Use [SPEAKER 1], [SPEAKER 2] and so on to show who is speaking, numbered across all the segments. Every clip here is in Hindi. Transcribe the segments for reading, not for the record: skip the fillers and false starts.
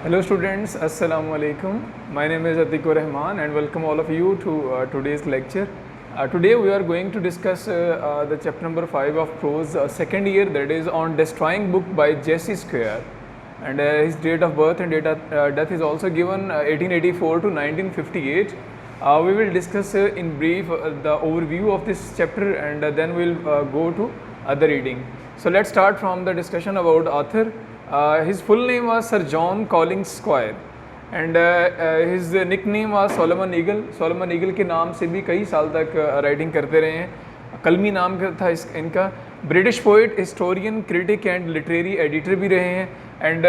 [SPEAKER 1] Hello students, Assalamu alaikum. My name is Atikur Rahman and welcome all of you to today's lecture. Today we are going to discuss the chapter number 5 of prose second year, that is on Destroying Book by Jesse Square, and his date of birth and death is also given 1884 to 1958. We will discuss in brief the overview of this chapter and then we will go to the reading. So let's start from the discussion about author. His full name was Sir John Collins Squire and his nickname was Solomon Eagle. Solomon Eagle के नाम से भी कई साल तक राइटिंग करते रहे हैं. कलमी नाम था इनका. British poet, historian, critic and literary editor भी रहे हैं. एंड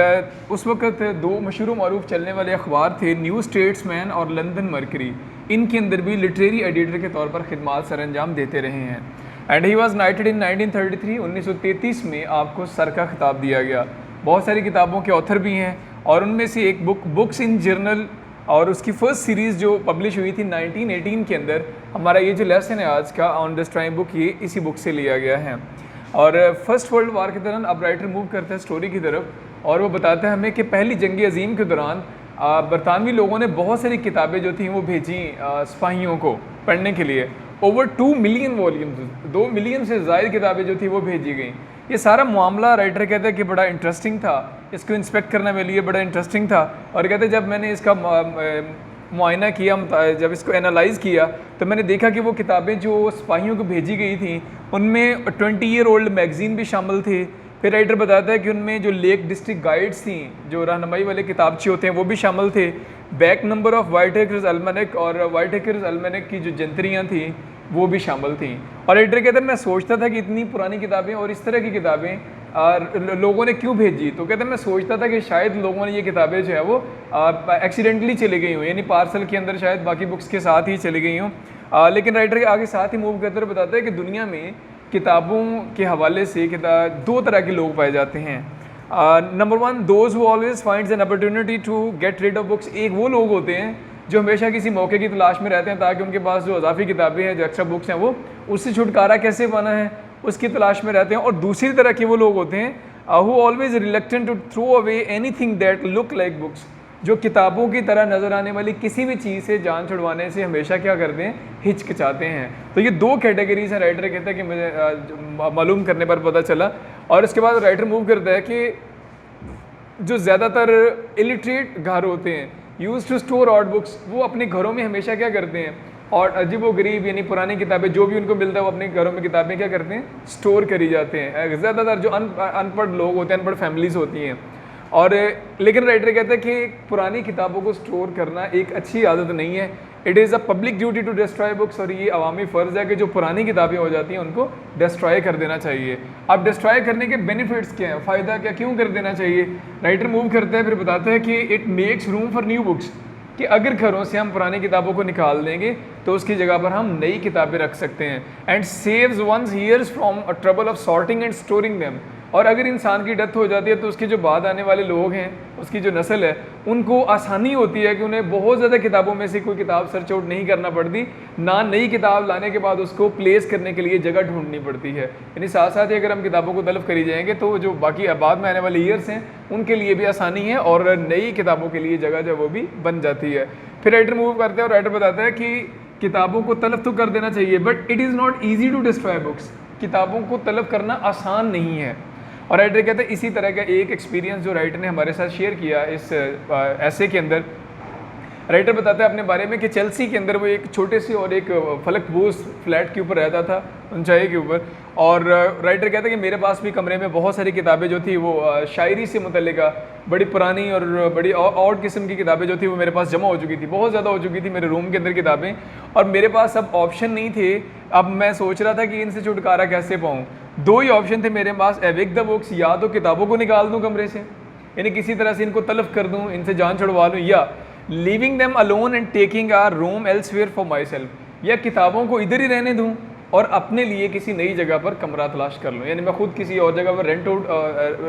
[SPEAKER 1] उस वक्त दो मशहूर मरूफ चलने वाले अखबार थे, न्यू स्टेट्समैन और लंदन मर्करी. इनके अंदर भी लिटरेरी एडिटर के तौर पर खिदमात सर अंजाम देते रहे हैं. एंड ही वॉज नाइटेड इन 1933. 1933 में आपको सर का खिताब दिया गया. बहुत सारी किताबों के ऑथर भी हैं और उनमें से एक बुक्स इन जर्नल और उसकी फर्स्ट सीरीज़ जो पब्लिश हुई थी 1918 के अंदर. हमारा ये जो लेसन है आज का ऑन डिस्ट्रॉइंग बुक, ये इसी बुक से लिया गया है. और फर्स्ट वर्ल्ड वार के दौरान अब राइटर मूव करता है स्टोरी की तरफ और वो बताता है हमें कि पहली जंग अजीम के दौरान बरतानवी लोगों ने बहुत सारी किताबें जो थी वो भेजी सिपाहियों को पढ़ने के लिए. ओवर 2 मिलियन वॉल्यूम्स, 2 मिलियन से ज़ायद किताबें जो थी वो भेजी गई. ये सारा मामला राइटर कहते हैं कि बड़ा इंटरेस्टिंग था, इसको इंस्पेक्ट करने के लिए बड़ा इंटरेस्टिंग था. और कहते हैं जब मैंने इसका मुआयना किया, जब इसको एनालाइज़ किया तो मैंने देखा कि वो किताबें जो सिपाहियों को भेजी गई थी उनमें 20 ईयर ओल्ड मैगज़ीन भी शामिल थे. फिर राइटर बताता है कि उनमें जो लेक डिस्ट्रिक्ट गाइड्स थी, जो रहनुमाई वाले किताबचे होते हैं, वो भी शामिल थे. बैक नंबर ऑफ वाइटेकर्स अल्मनक और वाइटेकर्स अल्मनक की जो जंतरियाँ थी वो भी शामिल थी. और राइटर कहते हैं मैं सोचता था कि इतनी पुरानी किताबें और इस तरह की किताबें लोगों ने क्यों भेजी. तो कहते हैं मैं सोचता था कि शायद लोगों ने ये किताबें जो है वो एक्सीडेंटली चली गई हों, यानी पार्सल के अंदर शायद बाकी बुक्स के साथ ही चली गई हों. लेकिन राइटर आगे साथ ही मूव करते हुए बताता है कि दुनिया में किताबों के हवाले से दो तरह के लोग पाए जाते हैं. Number 1, those who always finds an opportunity to get rid of books. एक वो लोग होते हैं जो हमेशा किसी मौके की तलाश में रहते हैं ताकि उनके पास जो अजाफी किताबें हैं, जो एक्स्ट्रा बुक्स हैं, वो उससे छुटकारा कैसे पाना है उसकी तलाश में रहते हैं. और दूसरी तरह के वो लोग होते हैं who always reluctant to throw away anything that look like books, जो किताबों की तरह नज़र आने वाली किसी भी चीज़ से जान छुड़वाने से हमेशा क्या करते हैं, हिचकिचाते हैं. तो ये दो कैटेगरीज हैं. राइटर कहता है कि मुझे मालूम करने पर पता चला. और इसके बाद राइटर मूव करता है कि जो ज़्यादातर इलिटरेट घर होते हैं, use to store odd books, वो अपने घरों में हमेशा क्या करते हैं, और अजीब व गरीब यानी पुरानी किताबें जो भी उनको मिलता है वो अपने घरों में किताबें क्या करते हैं, स्टोर करी जाते हैं. ज़्यादातर जो अनपढ़ लोग होते हैं, अनपढ़ फैमिलीज़ होती हैं. और लेकिन राइटर कहता है कि पुरानी किताबों को स्टोर करना एक अच्छी आदत नहीं है. It is a public duty to destroy books, और ये अवामी फ़र्ज़ है कि जो पुरानी किताबें हो जाती हैं उनको डिस्ट्रॉय कर देना चाहिए. अब डिस्ट्रॉय करने के बेनिफिट्स क्या हैं, फ़ायदा क्या, क्यों कर देना चाहिए. राइटर मूव करता है, फिर बताता है कि it makes room for new books, कि अगर घरों से हम पुरानी किताबों को निकाल देंगे तो उसकी जगह पर हम नई किताबें रख सकते हैं. And saves one's heirs from a trouble of sorting and storing them. और अगर इंसान की डेथ हो जाती है तो उसके जो बाद आने वाले लोग हैं, उसकी जो नस्ल है, उनको आसानी होती है कि उन्हें बहुत ज़्यादा किताबों में से कोई किताब सर्च आउट नहीं करना पड़ती, ना नई किताब लाने के बाद उसको प्लेस करने के लिए जगह ढूंढनी पड़ती है. यानी साथ साथ ही अगर हम किताबों को तलब करी जाएंगे तो जो बाकी बाद में आने वाले ईयर्स हैं उनके लिए भी आसानी है और नई किताबों के लिए जगह जो वो भी बन जाती है. फिर राइटर मूव करते हैं और राइटर बताता है कि किताबों को तलब तो कर देना चाहिए, but it is not easy to destroy books. किताबों को तलब करना आसान नहीं है. और राइटर कहते हैं इसी तरह का एक एक्सपीरियंस जो राइटर ने हमारे साथ शेयर किया इस ऐसे के अंदर. राइटर बताता है अपने बारे में कि चेल्सी के अंदर वो एक छोटे से और एक फलकबूस फ्लैट के ऊपर रहता था, ऊंचाई के ऊपर. और राइटर कहता है कि मेरे पास भी कमरे में बहुत सारी किताबें जो थी वो शायरी से मुतल्लिका बड़ी पुरानी और बड़ी ऑड किस्म की किताबें जो थी वो मेरे पास जमा हो चुकी थी, बहुत ज़्यादा हो चुकी थी मेरे रूम के अंदर किताबें. और मेरे पास अब ऑप्शन नहीं थे. अब मैं सोच रहा था कि इनसे छुटकारा कैसे पाऊँ. दो ही ऑप्शन थे मेरे पास, एविक द बुक्स, या तो किताबों को निकाल दूँ कमरे से, यानी किसी तरह से इनको तलब कर दूँ, इनसे जान छुड़वा लूँ, या leaving them alone and taking our room elsewhere for myself, या किताबों को इधर ही रहने दूँ और अपने लिए किसी नई जगह पर कमरा तलाश कर लूँ, यानी मैं खुद किसी और जगह पर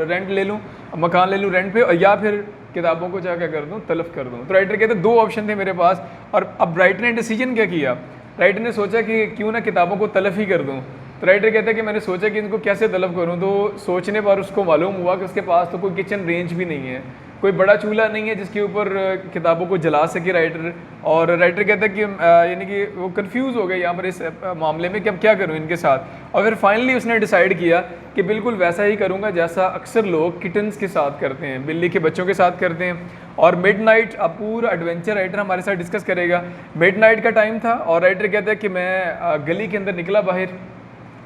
[SPEAKER 1] रेंट ले लूँ, मकान ले लूँ रेंट पे, या फिर किताबों को क्या कर दूँ, तलब कर दूँ. तो राइटर कहते दो ऑप्शन थे मेरे पास. और अब राइटर ने डिसीजन क्या किया, राइटर ने सोचा कि क्यों ना किताबों को तलब ही कर दूँ. तो राइटर कहता है कि मैंने सोचा कि इनको कैसे तलब करूँ, तो सोचने पर उसको मालूम हुआ कि उसके पास तो कोई किचन रेंज भी नहीं है. कोई बड़ा चूल्हा नहीं है जिसके ऊपर किताबों को जला सके राइटर। और राइटर कहता है कि यानी कि वो कंफ्यूज हो गए यहाँ पर इस मामले में कि अब क्या करूँ इनके साथ। और फिर फाइनली उसने डिसाइड किया कि बिल्कुल वैसा ही करूँगा जैसा अक्सर लोग किटन्स के साथ करते हैं, बिल्ली के बच्चों के साथ करते हैं। और मिडनाइट, अब पूरा एडवेंचर राइटर हमारे साथ डिस्कस करेगा। मिडनाइट का टाइम था और राइटर कहता है कि मैं गली के अंदर निकला बाहर,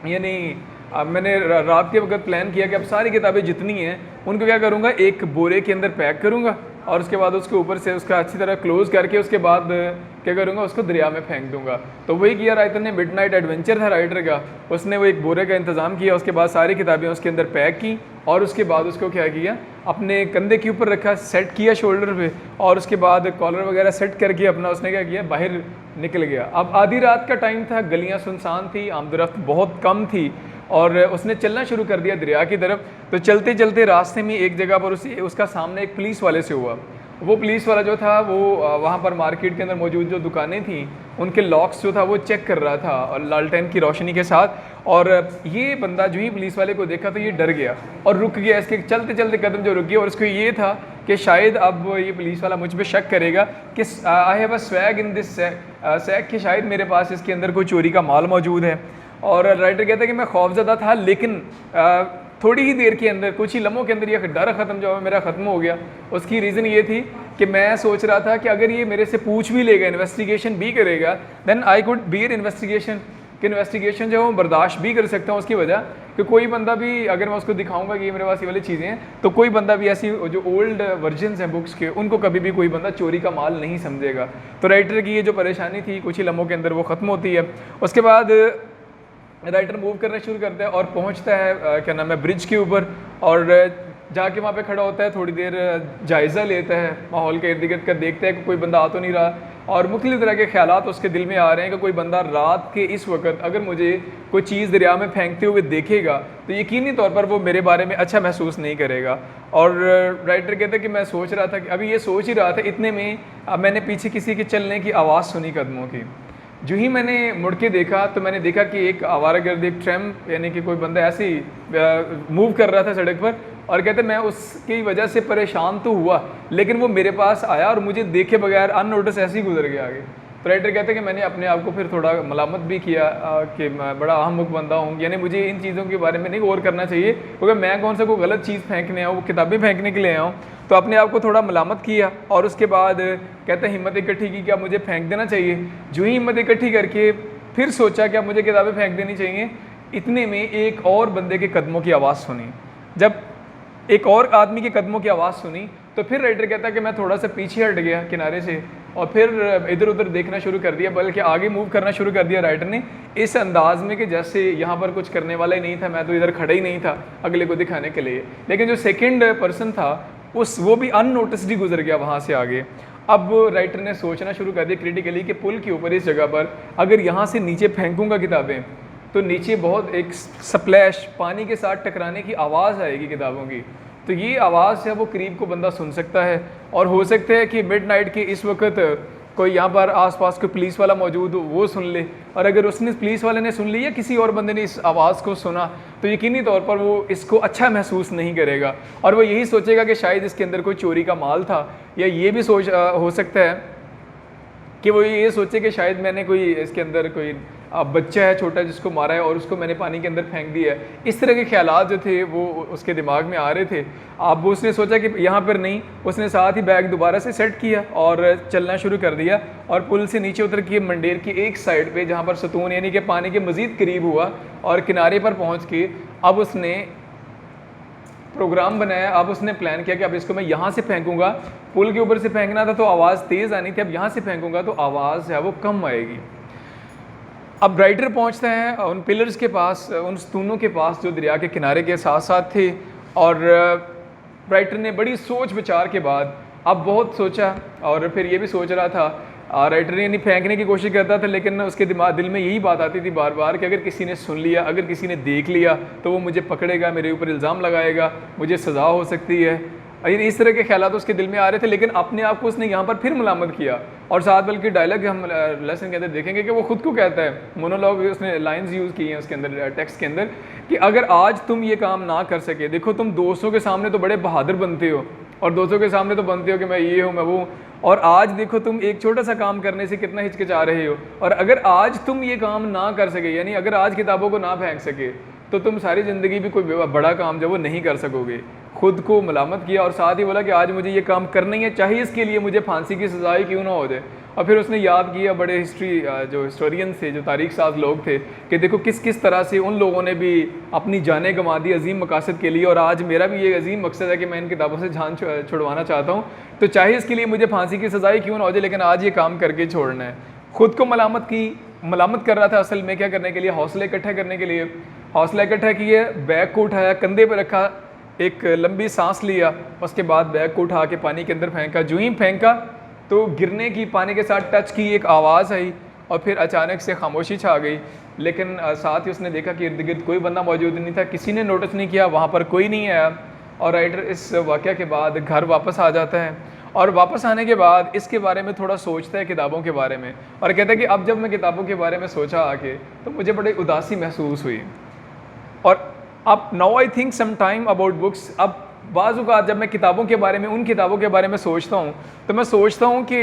[SPEAKER 1] यानी अब मैंने रात के वक्त प्लान किया कि अब सारी किताबें जितनी हैं उनको क्या करूँगा, एक बोरे के अंदर पैक करूँगा और उसके बाद उसके ऊपर से उसका अच्छी तरह क्लोज़ करके उसके बाद क्या करूँगा, उसको दरिया में फेंक दूँगा। तो वही किया राइटर ने, मिडनाइट एडवेंचर था राइटर का। उसने वो एक बोरे का इंतज़ाम किया, उसके बाद सारी किताबें उसके अंदर पैक की और उसके बाद उसको क्या किया, अपने कंधे के ऊपर रखा, सेट किया शोल्डर पे, और उसके बाद कॉलर वगैरह सेट करके अपना उसने क्या किया, बाहर निकल गया। अब आधी रात का टाइम था, गलियाँ सुनसान थी, आमदरफ्त बहुत कम थी और उसने चलना शुरू कर दिया दरिया की तरफ। तो चलते चलते रास्ते में एक जगह पर उसका सामने एक पुलिस वाले से हुआ। वो पुलिस वाला जो था वो वहाँ पर मार्केट के अंदर मौजूद जो दुकानें थी उनके लॉक्स जो था वो चेक कर रहा था और लालटेन की रोशनी के साथ। और ये बंदा जो ही पुलिस वाले को देखा तो ये डर गया और रुक गया, इसके चलते चलते कदम जो रुक गया। और उसको ये था कि शायद अब ये पुलिस वाला मुझ पर शक करेगा कि I have a swag in this sack, कि शायद मेरे पास इसके अंदर कोई चोरी का माल मौजूद है। और राइटर कहता है कि मैं खौफजदा था, लेकिन थोड़ी ही देर के अंदर, कुछ ही लम्हों के अंदर ये डर ख़त्म जो है मेरा ख़त्म हो गया। उसकी रीज़न ये थी कि मैं सोच रहा था कि अगर ये मेरे से पूछ भी लेगा, इन्वेस्टिगेशन भी करेगा, then I could bear investigation, कि इन्वेस्टिगेशन जो है वो बर्दाश्त भी कर सकता हूँ। उसकी वजह कि कोई बंदा भी, अगर मैं उसको दिखाऊंगा कि ये मेरे पास ये वाली चीज़ें हैं, तो कोई बंदा भी ऐसी जो ओल्ड वर्जन्स हैं बुक्स के, उनको कभी भी कोई बंदा चोरी का माल नहीं समझेगा। तो राइटर की ये जो परेशानी थी कुछ ही लम्हों के अंदर वो ख़त्म होती है। उसके बाद राइटर मूव करना शुरू करता है और पहुंचता है क्या नाम है, ब्रिज के ऊपर, और जाके वहाँ पे खड़ा होता है, थोड़ी देर जायज़ा लेता है माहौल के इर्द गिर्द का, देखता है कि कोई बंदा आ तो नहीं रहा। और मुख्तलिफ़ तरह के ख्यालात उसके दिल में आ रहे हैं कि कोई बंदा रात के इस वक्त अगर मुझे कोई चीज़ दरिया में फेंकते हुए देखेगा तो यकीनी तौर पर वो मेरे बारे में अच्छा महसूस नहीं करेगा। और राइटर कहते हैं कि मैं सोच रहा था कि अभी ये सोच ही रहा था, इतने में मैंने पीछे किसी के चलने की आवाज़ सुनी कदमों की। जो ही मैंने मुड़ के देखा तो मैंने देखा कि एक आवारागर्द, एक ट्रैम्प, यानी कि कोई बंदा ऐसे ही मूव कर रहा था सड़क पर। और कहते मैं उसकी वजह से परेशान तो हुआ, लेकिन वो मेरे पास आया और मुझे देखे बगैर अननोटिस ऐसे ही गुजर गया आगे। तो राइटर कहते हैं कि मैंने अपने आप को फिर थोड़ा मलामत भी किया कि मैं बड़ा अहमक बंदा हूँ, यानी मुझे इन चीज़ों के बारे में नहीं गौर करना चाहिए, क्योंकि मैं कौन सा कोई गलत चीज़ फेंकने आऊँ, वो किताबें फेंकने के लिए आया हूँ। तो अपने आप को थोड़ा मलामत किया और उसके बाद कहते हैं हिम्मत इकट्ठी की कि अब मुझे फेंक देना चाहिए। जो ही हिम्मत इकट्ठी करके फिर सोचा कि अब मुझे किताबें फेंक देनी चाहिए, इतने में एक और बंदे के कदमों की आवाज़ सुनी। जब एक और आदमी के कदमों की आवाज़ सुनी तो फिर राइटर कहता है कि मैं थोड़ा सा पीछे हट गया किनारे से और फिर इधर उधर देखना शुरू कर दिया, बल्कि आगे मूव करना शुरू कर दिया राइटर ने, इस अंदाज में कि जैसे यहाँ पर कुछ करने वाला ही नहीं था, मैं तो इधर खड़ा ही नहीं था अगले को दिखाने के लिए। लेकिन जो सेकंड पर्सन था वो भी अननोटिस्ड ही गुजर गया वहाँ से आगे। अब राइटर ने सोचना शुरू कर दिया क्रिटिकली कि पुल के ऊपर इस जगह पर अगर यहाँ से नीचे फेंकूँगा किताबें तो नीचे बहुत एक स्प्लैश, पानी के साथ टकराने की आवाज़ आएगी किताबों की। तो ये आवाज़ है वो करीब को बंदा सुन सकता है और हो सकता है कि मिडनाइट के इस वक्त कोई यहाँ पर आसपास कोई पुलिस वाला मौजूद हो वो सुन ले, और अगर उसने पुलिस वाले ने सुन ली या किसी और बंदे ने इस आवाज़ को सुना तो यकीनी तौर पर वो इसको अच्छा महसूस नहीं करेगा और वो यही सोचेगा कि शायद इसके अंदर कोई चोरी का माल था, या ये भी हो सकता है कि वो ये सोचे कि शायद मैंने कोई इसके अंदर कोई बच्चा है छोटा जिसको मारा है और उसको मैंने पानी के अंदर फेंक दिया है। इस तरह के ख्यालात जो थे वो उसके दिमाग में आ रहे थे। अब उसने सोचा कि यहाँ पर नहीं, उसने साथ ही बैग दोबारा से सेट किया और चलना शुरू कर दिया और पुल से नीचे उतर के मंडेर की एक साइड पे जहाँ पर सतून यानी कि पानी के मज़ीद करीब हुआ और किनारे पर पहुँच के अब उसने प्रोग्राम बनाया। अब उसने प्लान किया कि अब इसको मैं यहाँ से फेंकूँगा, पुल के ऊपर से फेंकना था तो आवाज़ तेज़ आनी थी, अब यहाँ से फेंकूँगा तो आवाज़ है वो कम आएगी। अब राइटर पहुंचता है उन पिलर्स के पास, उन स्तूनों के पास जो दरिया के किनारे के साथ साथ थे, और राइटर ने बड़ी सोच विचार के बाद अब बहुत सोचा और फिर ये भी सोच रहा था, राइटर यानी फेंकने की कोशिश करता था लेकिन उसके दिल में यही बात आती थी बार बार कि अगर किसी ने सुन लिया, अगर किसी ने देख लिया तो वो मुझे पकड़ेगा, मेरे ऊपर इल्ज़ाम लगाएगा, मुझे सज़ा हो सकती है। इस तरह के ख्यालात उसके दिल में आ रहे थे, लेकिन अपने आप को उसने यहाँ पर फिर मलामत किया और साथ बल्कि डायलॉग हम लेसन के अंदर देखेंगे कि वो खुद को कहता है, मोनोलॉग उसने लाइंस यूज़ की हैं उसके अंदर टेक्स्ट के अंदर कि अगर आज तुम ये काम ना कर सके, देखो तुम दोस्तों के सामने तो बड़े बहादुर बनते हो, और दोस्तों के सामने तो बनते हो कि मैं ये हूँ, मैं वो हूँ। और आज देखो तुम एक छोटा सा काम करने से कितना हिचकिचा रहे हो। और अगर आज तुम ये काम ना कर सके, यानी अगर आज किताबों को ना फेंक सके, तो तुम सारी ज़िंदगी भी कोई बड़ा काम जो वो नहीं कर सकोगे। खुद को मलामत किया और साथ ही बोला कि आज मुझे ये काम करना ही है, चाहे इसके लिए मुझे फांसी की सज़ा ही क्यों ना हो जाए। और फिर उसने याद किया बड़े जो हिस्टोरियन थे, जो तारीख साज लोग थे, कि देखो किस किस तरह से उन लोगों ने भी अपनी जानें गंवा दी अजीम मकासद के लिए। और आज मेरा भी ये अजीम मकसद है कि मैं इन किताबों से जान छुड़वाना चाहता हूँ, तो चाहे इसके लिए मुझे फांसी की सज़ा ही क्यों ना हो जाए, लेकिन आज ये काम करके छोड़ना है। खुद को मलामत कर रहा था असल में, क्या करने के लिए, हौसले इकट्ठा करने के लिए। हौसला इकट्ठा किए, बैग को उठाया, कंधे पर रखा, एक लंबी सांस लिया, उसके बाद बैग को उठा के पानी के अंदर फेंका। जो ही फेंका तो गिरने की, पानी के साथ टच की एक आवाज़ आई और फिर अचानक से खामोशी छा गई। लेकिन साथ ही उसने देखा कि इर्द गिर्द कोई बंदा मौजूद नहीं था, किसी ने नोटिस नहीं किया, वहाँ पर कोई नहीं आया। और राइटर इस वाक़या के बाद घर वापस आ जाता है और वापस आने के बाद इसके बारे में थोड़ा सोचता है, किताबों के बारे में, और कहता है कि अब जब मैं किताबों के बारे में सोचा आके, तो मुझे बड़ी उदासी महसूस हुई। और अब now I think some time about books. अब बाज़ औक़ात जब मैं किताबों के बारे में, उन किताबों के बारे में सोचता हूँ, तो मैं सोचता हूँ कि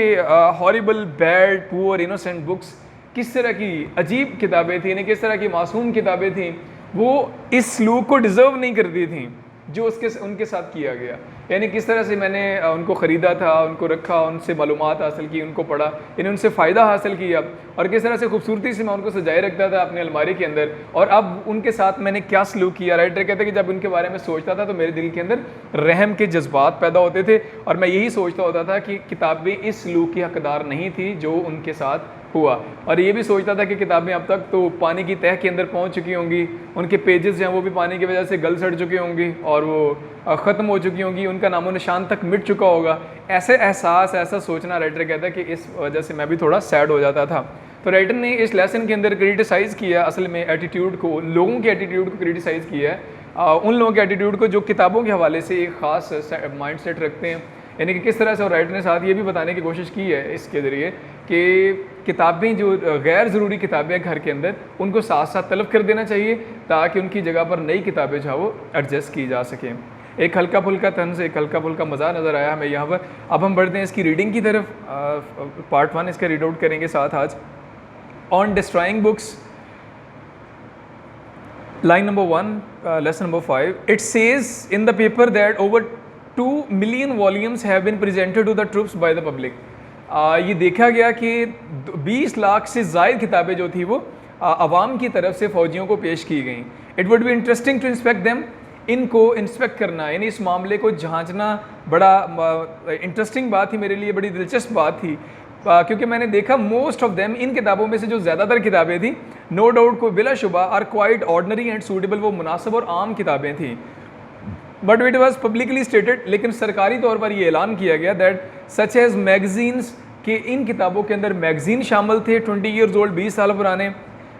[SPEAKER 1] horrible, bad, poor, innocent books किस तरह की अजीब किताबें थी, यानी किस तरह की मासूम किताबें थीं, वो इस सलूक को डिज़र्व नहीं करती थीं जो उनके साथ किया गया। यानी किस तरह से मैंने उनको ख़रीदा था, उनको रखा, उनसे मालूमात हासिल की, उनको पढ़ा, यानी उनसे फ़ायदा हासिल किया, और किस तरह से खूबसूरती से मैं उनको सजाए रखता था अपनी अलमारी के अंदर। और अब उनके साथ मैंने क्या सलूक किया। राइटर कहते हैं कि जब उनके बारे में सोचता था तो मेरे दिल के अंदर रहम के जज्बात पैदा होते थे, और मैं यही सोचता होता था कि किताबें इस सलूक की हकदार नहीं थी जो उनके साथ हुआ। और ये भी सोचता था कि किताबें अब तक तो पानी की तह के अंदर पहुंच चुकी होंगी, उनके पेजेस जो हैं वो भी पानी की वजह से गल सड़ चुके होंगी और वो ख़त्म हो चुकी होंगी, उनका नामो निशान तक मिट चुका होगा। ऐसे एहसास, ऐसा सोचना, राइटर कहता है कि इस वजह से मैं भी थोड़ा सैड हो जाता था। तो राइटर ने इस लेसन के अंदर क्रिटिसाइज़ किया असल में एटीट्यूड को, लोगों के एटीट्यूड को क्रिटिसाइज़ किया है, उन लोगों के एटीट्यूड को जो किताबों के हवाले से एक ख़ास माइंड सेट रखते हैं, यानी कि किस तरह से। और राइटर ने साथ ये भी बताने की कोशिश की है इसके ज़रिए कि किताबें जो गैर ज़रूरी किताबें घर के अंदर, उनको साथ साथ तलब कर देना चाहिए ताकि उनकी जगह पर नई किताबें जो है वो एडजस्ट की जा सकें। एक हल्का फुल्का तंज, एक हल्का फुल्का मज़ा नज़र आया हमें यहाँ पर। अब हम बढ़ते हैं इसकी रीडिंग की तरफ। पार्ट 1 इसका रीड आउट करेंगे साथ आज। On destroying books, line number 1, lesson number 5, it says in the paper that over 2 million volumes have been presented to the troops by the public. ये देखा गया कि 20 लाख से ज़ायद किताबें जो थी वो आवाम की तरफ से फ़ौजियों को पेश की गई। It would be interesting to inspect them, इनको इंस्पेक्ट करना, यानी इस मामले को जांचना बड़ा इंटरेस्टिंग बात थी मेरे लिए, बड़ी दिलचस्प बात थी, क्योंकि मैंने देखा मोस्ट ऑफ देम, इन किताबों में से जो ज़्यादातर किताबें थी, नो डाउट को बिलाशुबा are quite ordinary and suitable, वो मुनासिब और आम किताबें थीं। But it was publicly stated, लेकिन सरकारी तौर पर यह ऐलान किया गया दैट सच एज मैगजीन्स, कि इन किताबों के अंदर मैगजीन शामिल थे 20 ईयर्स ओल्ड, 20 साल पुराने,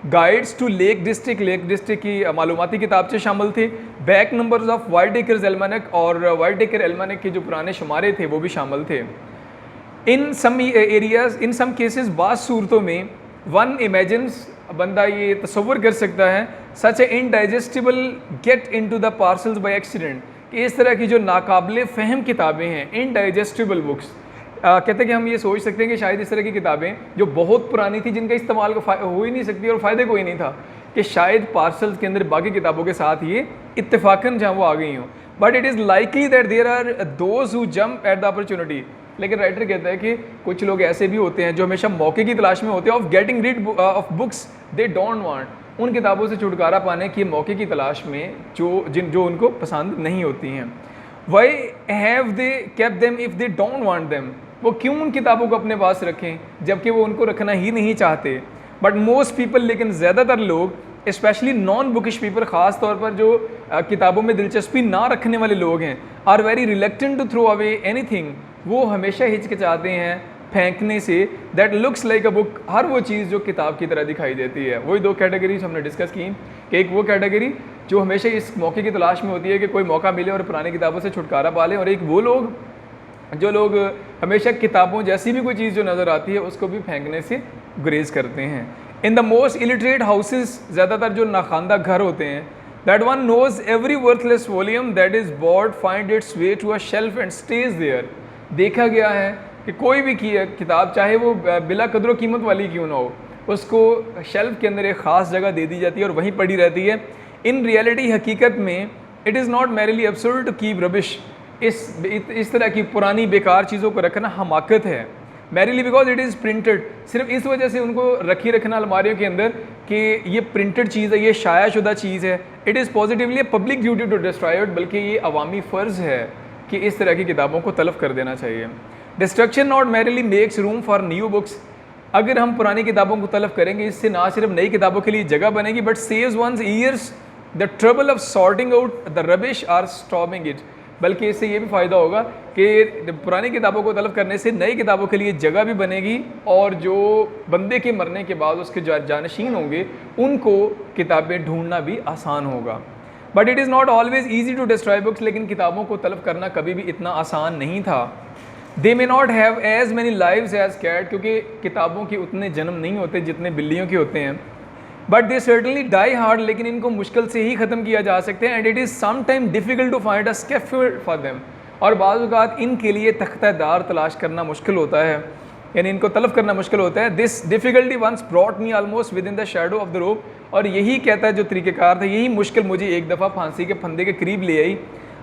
[SPEAKER 1] गाइड्स टू लेक डिस्ट्रिक्ट की मालूमाती किताबचे शामिल थे, बैक नंबर्स ऑफ वाइटेकर्स एल्मानक, और वाइटेकर एल्मानक के जो पुराने शुमारे थे वो भी शामिल थे। इन सम एरियाज, इन सम केसेस, बाज़ सूरतों में वन इमेजिन्स, बंदा ये तसव्वुर कर सकता है, such a indigestible get into the parcels by accident, कि इस तरह की जो नाकाबिले फ़हम किताबें हैं, इनडाइजेस्टिबल बुक्स, कहते हैं कि हम ये सोच सकते हैं कि शायद इस तरह की किताबें जो बहुत पुरानी थी, जिनका इस्तेमाल हो ही नहीं सकती और फ़ायदे कोई नहीं था, कि शायद पार्सल्स के अंदर बाकी किताबों के साथ ये इत्तेफाकन जहाँ वो आ गई हों। But it is likely that there are those who jump at the opportunity, लेकिन राइटर कहता है कि कुछ लोग ऐसे भी होते हैं जो हमेशा मौके की तलाश में होते हैं, of getting read of books they don't want, उन किताबों से छुटकारा पाने की मौके की तलाश में जो उनको पसंद नहीं होती हैं। Why have they kept them if they don't want them, वो क्यों उन किताबों को अपने पास रखें जबकि वो उनको रखना ही नहीं चाहते। बट मोस्ट पीपल, लेकिन ज़्यादातर लोग, स्पेशली नॉन बुकिश पीपल, ख़ास तौर पर जो किताबों में दिलचस्पी ना रखने वाले लोग हैं, are very reluctant to throw away anything, वो हमेशा हिचकिचाते हैं फेंकने से that looks like a book, हर वो चीज़ जो किताब की तरह दिखाई देती है। वही दो कैटेगरीज हमने डिस्कस की कि एक वो कैटेगरी जो हमेशा इस मौके की तलाश में होती है कि कोई मौका मिले और पुरानी किताबों से छुटकारा पा लें, और एक वो लोग जो लोग हमेशा किताबों जैसी भी कोई चीज़ जो नज़र आती है उसको भी फेंकने से गुरेज करते हैं। In the most illiterate houses, ज़्यादातर जो नाखानदा घर होते हैं, that one knows every worthless volume that is bored find its way to a shelf and stays there. देखा गया है कि कोई भी किताब चाहे वो बिला कदर कीमत वाली क्यों ना हो, उसको शेल्फ के अंदर एक ख़ास जगह दे दी जाती है और वहीं पड़ी रहती है। इन रियलिटी हकीकत में it is not merely absurd to keep rubbish, इस तरह की पुरानी बेकार चीज़ों को रखना हमाकत है। Merrily because it is printed, सिर्फ इस वजह से उनको रखना अलमारियों के अंदर कि ये प्रिंटेड चीज़ है, ये शाया शुदा चीज़ है। It is positively public duty to destroy it, बल्कि ये अवामी फ़र्ज़ है कि इस तरह की किताबों को तलफ़ कर देना चाहिए। Destruction not merrily makes room for new books, अगर हम पुरानी किताबों को तलफ़ करेंगे इससे ना सिर्फ नई किताबों के लिए जगह बनेगी but saves one's heirs the trouble of sorting out the rubbish or stopping it, बल्कि इससे ये भी फ़ायदा होगा कि पुरानी किताबों को तलफ़ करने से नई किताबों के लिए जगह भी बनेगी और जो बंदे के मरने के बाद उसके जो जानशीन होंगे उनको किताबें ढूंढना भी आसान होगा। But it is not always easy to destroy books, लेकिन किताबों को तलफ़ करना कभी भी इतना आसान नहीं था। They may not have as many lives as cat, क्योंकि किताबों के उतने जन्म नहीं होते जितने बिल्लियों के होते हैं। But they certainly die hard, लेकिन इनको मुश्किल से ही ख़त्म किया जा सकते हैं। And it is some time difficult to find a scaffold for them, और बाज़ औक़ात इनके लिए तख्तादार तलाश करना मुश्किल होता है, यानी इनको तलफ़ करना मुश्किल होता है। This difficulty once brought me almost within the shadow of the rope, और यही कहता है जो तरीक़ेकार था, यही मुश्किल मुझे एक दफ़ा फांसी के फंदे के करीब ले आई।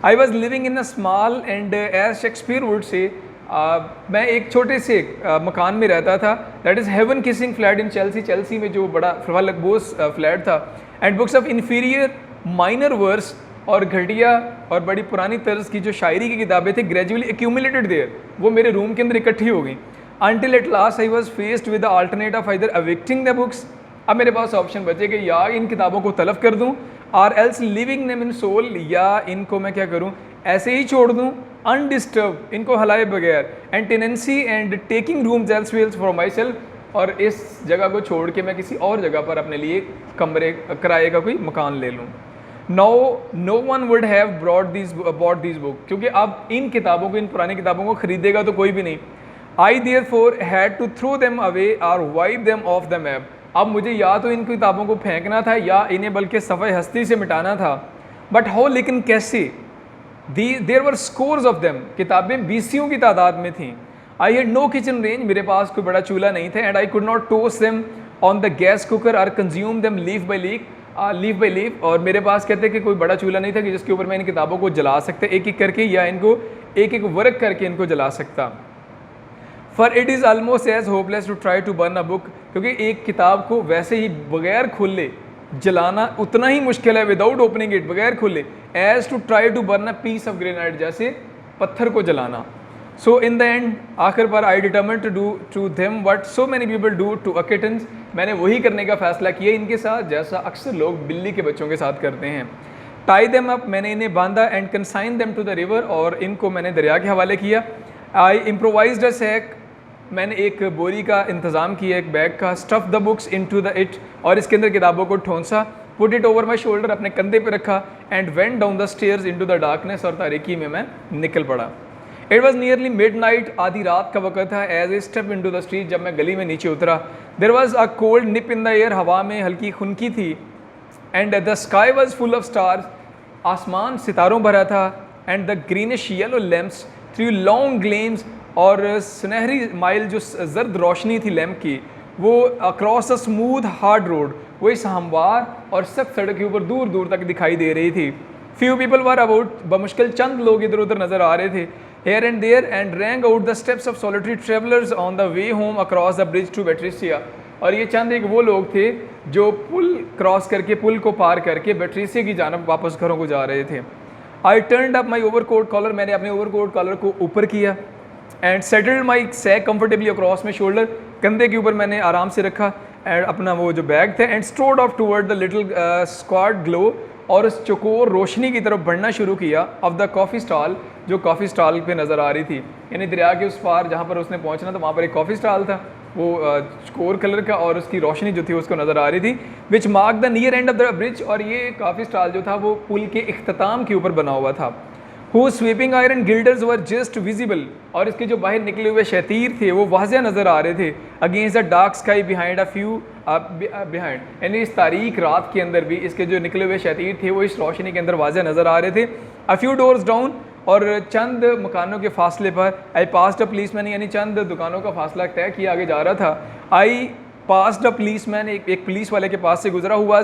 [SPEAKER 1] I was living in a small and as Shakespeare would say, मैं एक छोटे से मकान में रहता था, that is heaven kissing flat in Chelsea, Chelsea में जो बड़ा फलकबोस फ्लैट था। And books of inferior minor verse, और घटिया और बड़ी पुरानी तर्ज की जो शायरी की किताबें थी ग्रेजुअली एक्यूमुलेटेड देयर, वो मेरे रूम के अंदर इकट्ठी हो गई। Until at last I was faced with the alternate of either evicting the books, अब मेरे पास ऑप्शन बचे कि या इन किताबों को तलफ़ कर दूँ, और else living them in soul, या इनको मैं क्या करूँ ऐसे ही छोड़ दूँ अनडिस्टर्ब, इनको हलाए बगैर, and tenancy and taking rooms elsewhere for my self, और इस जगह को छोड़ के मैं किसी और जगह पर अपने लिए कमरे किराए का कोई मकान ले लूँ। No one would have bought these book, क्योंकि अब इन किताबों को, इन पुरानी किताबों को ख़रीदेगा तो कोई भी नहीं। I therefore had to throw them away और wipe them off the map, अब मुझे या तो इन किताबों को फेंकना था या इन्हें बल्कि सफ़े हस्ती से मिटाना था। बट हो, लेकिन कैसे? There were scores of them, किताबें बीसियों की तादाद में थीं। I had no kitchen range, मेरे पास कोई बड़ा चूल्हा नहीं था। And I could not toast them on the gas cooker और consume them leaf by leaf, और मेरे पास कहते कि कोई बड़ा चूल्हा नहीं था कि जिसके ऊपर मैं इन किताबों को जला सकता एक एक करके, या इनको एक एक वर्क करके इनको जला सकता। For it is almost as hopeless to try to burn a book, क्योंकि एक किताब को वैसे ही बगैर खोले जलाना उतना ही मुश्किल है, विदाउट ओपनिंग इट, बगैर खोले, as to try to burn a piece of granite, जैसे पत्थर को जलाना। सो इन द एंड, आखिर पर I determined to do to them what so many people do to a kittens, मैंने वही करने का फैसला किया इनके साथ जैसा अक्सर लोग बिल्ली के बच्चों के साथ करते हैं। टाई देम अप, मैंने इन्हें बांधा, and consign them to the river, और इनको मैंने दरिया के हवाले किया। आई इम्प्रोवाइज्ड अ सैक, मैंने एक बोरी का इंतज़ाम किया, एक बैग का। Stuff the books into the it, और इसके अंदर किताबों को ठोंसा। Put it over my shoulder, अपने कंधे पे रखा। And went down the stairs into the darkness, और तारीकी में मैं निकल पड़ा। इट वॉज नियरली मिडनाइट, आधी रात का वक्त था। As a step into the street, जब मैं गली में नीचे उतरा, there was a cold nip in the air, हवा में हल्की खुनकी थी। And the sky was full of stars, आसमान सितारों भरा था। And the greenish yellow lamps through long gleams, और सुनहरी माइल जो जर्द रोशनी थी लैम्प की, वो across a smooth hard road, वो इस हमवार और सख्त सड़क के ऊपर दूर दूर तक दिखाई दे रही थी। फ्यू पीपल वर अबाउट, बमुश्किल चंद लोग इधर उधर नज़र आ रहे थे। Here and there, and rang out the steps of solitary travellers on the way home across the bridge to Battersea, और ये चंद एक वो लोग थे जो पुल क्रॉस करके, पुल को पार करके बेट्रिसिया की जानब वापस घरों को जा रहे थे। I turned up my overcoat collar, मैंने अपने ओवरकोट कॉलर को ऊपर किया। And settled my sack comfortably across my shoulder, कंधे के ऊपर मैंने आराम से रखा एंड अपना वो जो बैग था। And strode of toward the little squad glow, और उस चकोर रोशनी की तरफ बढ़ना शुरू किया। ऑफ द कॉफ़ी स्टॉल, जो कॉफ़ी स्टॉल पे नज़र आ रही थी, यानी दरिया के उस पार जहाँ पर उसने पहुँचना था वहाँ पर एक कॉफ़ी स्टॉल था, वो चकोर कलर का, और उसकी रोशनी जो थी उसको नज़र आ रही थी। Which mark the near end of the bridge, और ये कॉफ़ी स्टॉल जो था वो पुल के इख्तिताम के ऊपर बना हुआ था। Who sweeping iron guilders were just visible, और इसके जो बाहर निकले हुए शतीर थे वो वाज़िया नज़र आ रहे थे। Against the dark sky behind a few behind, यानी इस तारीक रात के अंदर भी इसके जो निकले हुए शतीर थे वो इस रोशनी के अंदर वाज़े नज़र आ रहे थे। अ फ्यू डोर्स डाउन, और चंद मकानों के फासले पर, आई पास्ड अ पुलिसमैन, यानी चंद दुकानों का फासला तय किया आगे जा रहा था। आई पास्ड अ पुलिसमैन, एक पुलिस वाले के पास से गुजरा हुआ,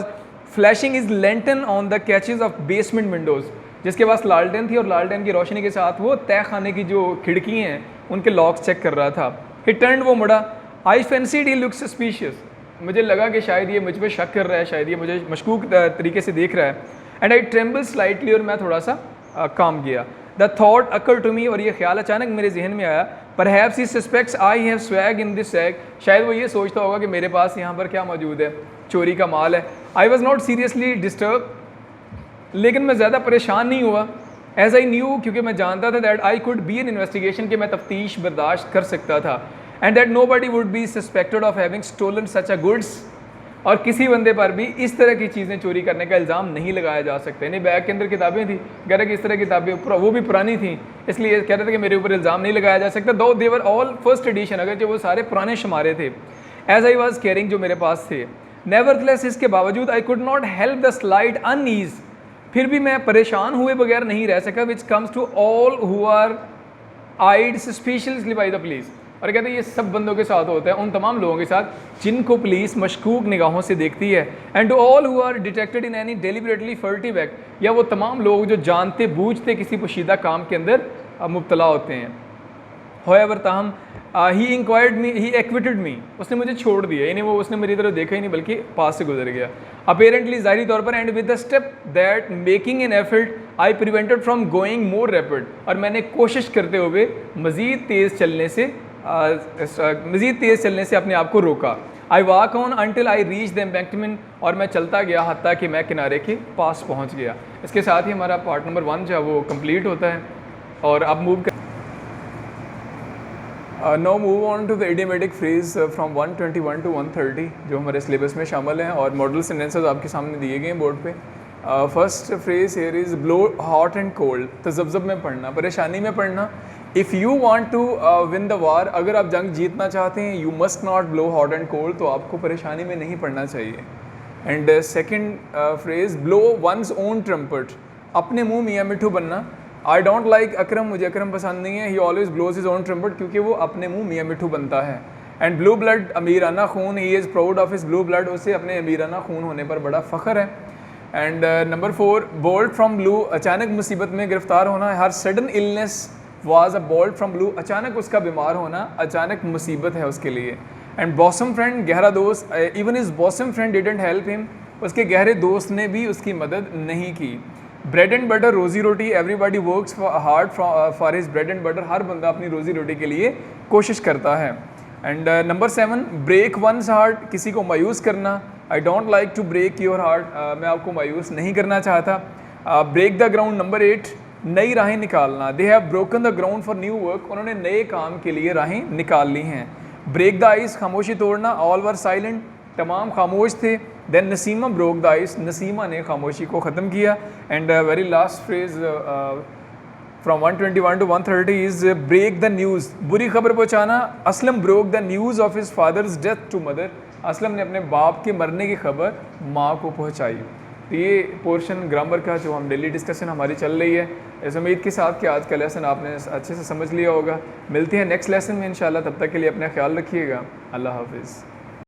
[SPEAKER 1] flashing is Lenten on the catches of basement Windows, जिसके पास लालटेन थी और लालटेन की रोशनी के साथ वो तय खाने की जो खिड़की हैं उनके लॉक्स चेक कर रहा था। ही टर्न्ड, वो मुड़ा। आई फैंसीड ही लुक सस्पिशियस, मुझे लगा कि शायद ये मुझ पर शक कर रहा है, शायद ये मुझे मशकूक तरीके से देख रहा है। एंड आई ट्रेम्बल स्लाइटली, और मैं थोड़ा सा काम किया। The thought occur to me, और ये ख्याल अचानक मेरे जहन में आया, perhaps he suspects I have swag in this sack, शायद वो ये सोचता होगा कि मेरे पास यहाँ पर क्या मौजूद है, चोरी का माल है। I was not seriously disturb, लेकिन मैं ज़्यादा परेशान नहीं हुआ। एज आई न्यू, क्योंकि मैं जानता था that I could be an investigation, कि मैं तफ्तीश बर्दाश्त कर सकता था। And that nobody would be suspected of having stolen such a goods, और किसी बंदे पर भी इस तरह की चीज़ें चोरी करने का इल्ज़ाम नहीं लगाया जा सकता। यानी बैग के अंदर किताबें थी, कह रहे कि इस तरह की किताबें वो भी पुरानी थी, इसलिए कह रहे थे कि मेरे ऊपर इल्ज़ाम नहीं लगाया जा सकता। दो देवर ऑल फर्स्ट एडिशन, अगर जो वो सारे पुराने शुमारे थे। एज आई वॉज कैरिंग, जो मेरे पास थे। नेवरदलेस, इसके बावजूद, I could not help the slight unease, फिर भी मैं परेशान हुए बगैर नहीं रह सका, which comes to all who are eyed suspiciously by the police, और कहते हैं ये सब बंदों के साथ होता है, उन तमाम लोगों के साथ जिनको पुलिस मशकूक निगाहों से देखती है। And to all who are detected in any deliberately furtive act, या वो तमाम लोग जो जानते बूझते किसी पोशीदा काम के अंदर मुब्तला होते हैं। होएवर, ताहम, ही इंक्वायर्ड मी, ही एक्विटेड मी, उसने मुझे छोड़ दिया, यानी वो उसने मेरी तरफ देखा ही नहीं बल्कि पास से गुजर गया। अपेरेंटली, ज़ाहिरी तौर पर, and with the step that making an effort I prevented from going more rapid, और मैंने कोशिश करते हुए मज़ीद तेज़ चलने से अपने आप को रोका। I walk on until I reach the embankment, और मैं चलता गया हत्ता कि मैं किनारे के पास पहुँच गया। इसके साथ ही हमारा पार्ट नंबर 1 जो है वो कम्प्लीट होता है। और अब मूव कर now move on to the idiomatic phrase from 121 to 130 जो हमारे सिलेबस में शामिल हैं, और मॉडल सेंटेंसेस आपके सामने दिए गए हैं बोर्ड पे। First phrase here is blow hot and cold, तज़ब्ज़ब में पढ़ना, परेशानी में पढ़ना। If you want to win the war, अगर आप जंग जीतना चाहते हैं, you must not blow hot and cold, तो आपको परेशानी में नहीं पढ़ना चाहिए। And second phrase, blow one's own trumpet, अपने मुँह मियाँ मिट्ठू बनना। आई डोंट लाइक अकरम, मुझे अकरम पसंद नहीं है। He always blows his own trumpet, क्योंकि वो अपने मुंह मियाँ मिट्ठू बनता है। एंड ब्लू ब्लड, अमीराना खून, he is proud of his blue blood, उसे अपने अमीराना खून होने पर बड़ा फ़ख्र है। And number 4, bolt from blue, अचानक मुसीबत में गिरफ्तार होना। हर sudden illness was a bolt from blue, अचानक उसका बीमार होना अचानक मुसीबत है उसके लिए। एंड बॉसम फ्रेंड, गहरा दोस्त, even his bosom friend didn't help him, उसके गहरे दोस्त ने भी उसकी मदद नहीं की। ब्रेड एंड बटर, रोज़ी रोटी, everybody works hard for his bread and butter, हर बंदा अपनी रोज़ी रोटी के लिए कोशिश करता है। And number 7, break one's heart, किसी को मायूस करना। I don't like to break your heart, मैं आपको मायूस नहीं करना चाहता। ब्रेक द ग्राउंड, नंबर 8, नई राहें निकालना। They have broken the ground for new work, उन्होंने नए काम के लिए राहें निकाल ली हैं। ब्रेक द आइस, खामोशी तोड़ना। ऑल वर साइलेंट, तमाम खामोश थे। Then Naseema broke the ice, Naseema ने खामोशी को ख़त्म किया। And very last phrase from 121 to 130 is break the news, बुरी खबर पहुँचाना। Aslam broke the news of his father's death to mother, Aslam ने अपने बाप के मरने की खबर माँ को पहुँचाई। तो ये पोर्शन ग्रामर का जो हम डेली डिस्कशन हमारी चल रही है, इस उम्मीद के साथ कि आज का लेसन आपने अच्छे से समझ लिया होगा। मिलते हैं नेक्स्ट लेसन में इंशाल्लाह, तब तक के लिए अपना ख्याल रखिएगा। अल्लाह हाफिज़।